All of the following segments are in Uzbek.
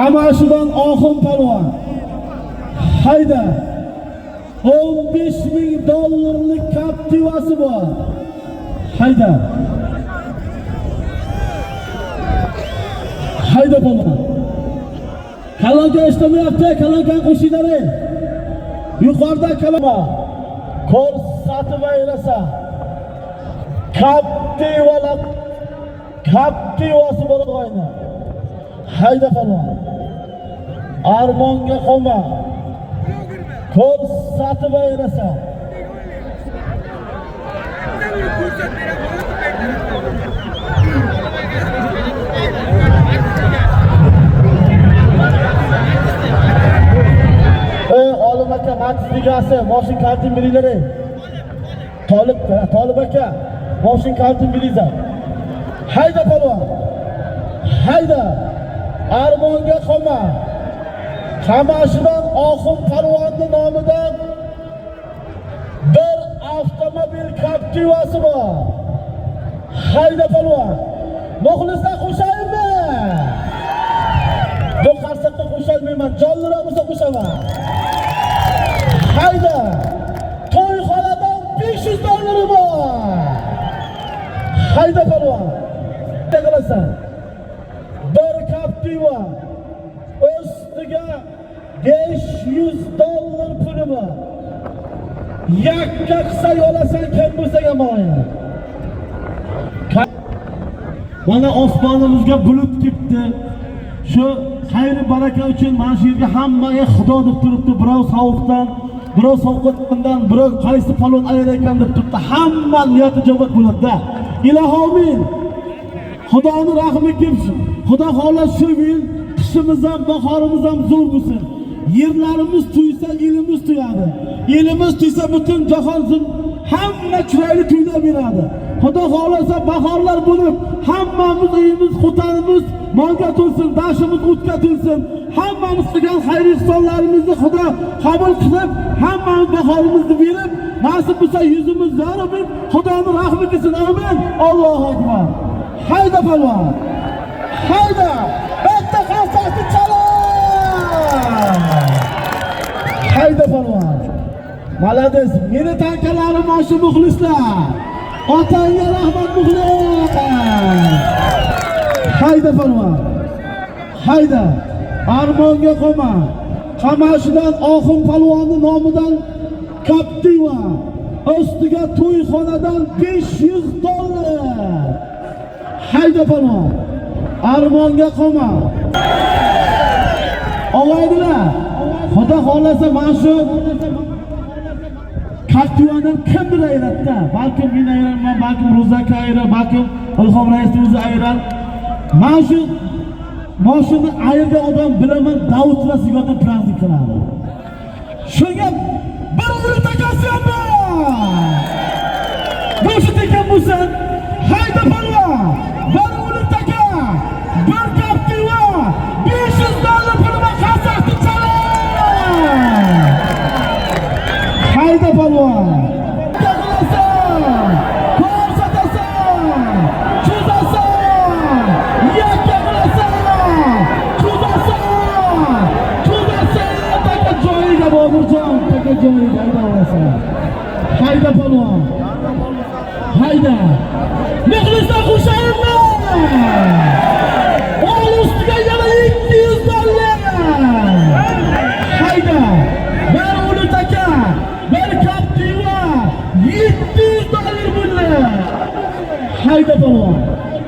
Qamashidan Oxun palvon. Hayda. $15,000 Captiva'si bor. Hayda. Hayda palvon. Kalonka ishtamayapti, kalonka qo'shinglar. Yuqorida kalama. Ko'rsatib ayrasa. Captiva'si bor qo'yni. Hayda palvon. Armonga qolma. Ko'rsatib ayrasa. Olim aka, Matiz ligasi, moshin kartin beringlar. Tolib aka, moshin kartin beringlar. Hayda palvon. Hayda. Armonga qolma. Qamashidan Oxun palvonning nomidan bir avtomobil Captiva'si bor. Hayda palvon. Muxlislar qo'shaymi? Bu qarsakda qo'shalmayman, jonliroq bo'lsa qo'shaman. Hayda. To'yxonadan $500 bor. Hayda palvon. Ne qilasan? Bir Captiva ustiga $500 puli bor. Yakka qilsa yo'lasan, kim bo'lsa ham bo'ladi. Mana osmonimizga bulut ketdi. Shu xayri baraka uchun mana shu yerga hammaga Xudo deb turibdi. Birov sovuqdan, birov sovqotgandan, birov qaysi palvon aylayotgan deb turibdi. Hamma niyati ijobat bo'ladi-da. Ilohomin. Xudoning rahmi kelsin. Xudo xolos shu yil qishimiz ham, bahorimiz ham zo'r bo'lsin. Yerlarimiz tuysa, elimiz tuyadi. Elimiz tuysa butun jahon hamma chiroyli to'ylab beradi. Xudo xolasa bahorlar bo'lib, hammamiz uyimiz, xotinimiz molga to'lsin, dashimiz o'tga to'lsin. Hammamiz qilgan xayr ihsonlarimizni Xudo qabul qilib, hammamiz bahorimizni berib, nasib bo'lsa yuzimiz yorib, Xudoning rahmi kelsin. Amin. Allohu akbar. Hayda palvon. Hayda. Bitta qarsakni chalon. Hayda palvon. Malades. Meni tankalarim moshi muxlislar. Otangga rahmat muxlis. Hayda palvon. Hayda. Armonga qolma. Qamashidan Oxun palvonning nomidan Captiva. Ustiga to'yxonadan $500. Hayda palvon. Armonga qolma. Og'aydilar. Xudo xolasa mana shu Captiva'dan kimdir ayratdi. Balkim men ayranman, balkim Ro'zaka ayrar, balkim Ilhom raisimiz o'zi ayrar. Mana shu mashina ayirgan odam bilaman, Davud Rasulga pranzik qiladi. Shunga bir o'lik takasi ham bor. Bo'shi tekan bo'lsin. Hayda palvon. Bir o'lik taka. Bir Captiva. $500 pulga qasaqni chalon. Hayda palvon. Hayda palvon. Hayda. Muxlislar qo'shaymi? O'l ustiga yana $200. Hayda. Bir o'li taka, bir Captiva $700 bo'ldi. Hayda palvon.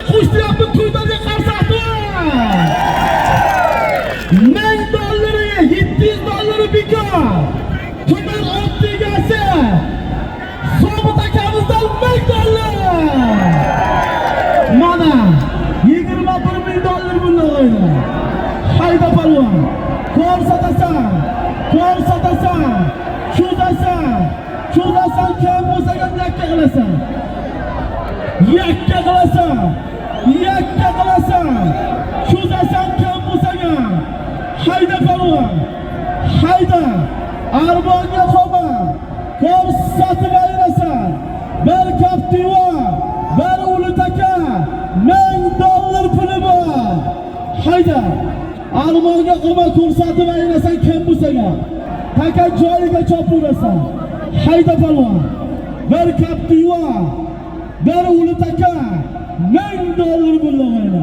Qo'shyapti to'ydagi qarsakni. $1000, $700 bekor. Tuman ottigasi. Sobit akamizdan $1000. Mana $21,000 bo'ldi o'yini. Hayda palvon. Ko'rsatasan. Cho'zasan, kim bo'lsa ham yakka qilasan. Cho'zasan, kim bo'lsa ham. Hayda palvon. Hayda. Armonga qolma. Ko'rsatib ayrasan. Bir Captiva, bir o'li taka $1000 puli bor. Hayda. Almonga qoma ko'rsatib aylasan kim bo'lsaga. Taka joyiga chopurasan. Hayda palvon. Bir kaptiva, bir uli taka $1000 bo'ladi.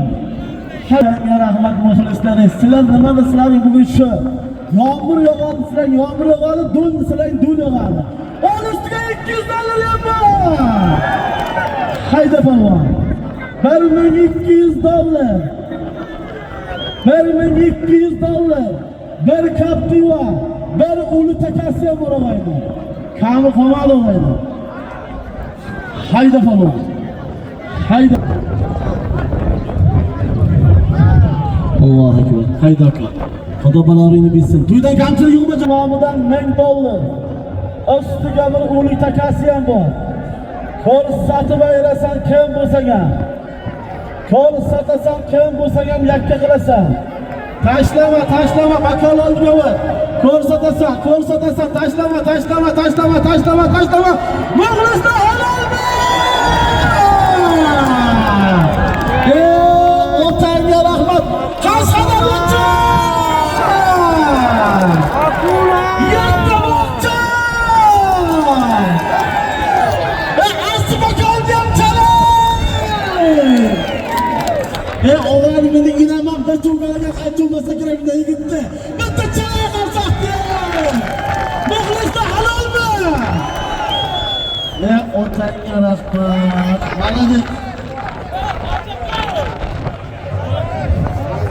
Hayda rahmat muxlislar. Sizlar nima deysizlar bugun shu? Yağmur yog'adi, sizlar yağmur yog'adi, do'l sizlar do'l yog'adi. Onun üstüne $200 yapma. Hayda palvon. $1200. $1200. Bir kaptiva, bir uli takasi ham bor og'ayni. Kami qolmadi og'ayni. Hayda palvon. Hayda. Allohu akbar. Hayda aka. Xudo baloringni bilsin. To'ydan kamchilik yo'qmi jamoamidan $1000. Ustiga bir uli takasi ham bor. Ko'rsatib ayrasan kim bo'lsaga. Ko'rsatasan kim bo'lsaga ham yakka qilasan. Tashlama, makol olmayman. Ko'rsatasan, tashlama. Muxlislar halolmi? Otangga rahmat. Qashqadan o'tdi. Oğlanı beni inanmam da çuğalaga kaçılmasa gerekli gitti. Bitti çaya karşıktı. Muxlislar halol mu? Otanga rahmat. Mana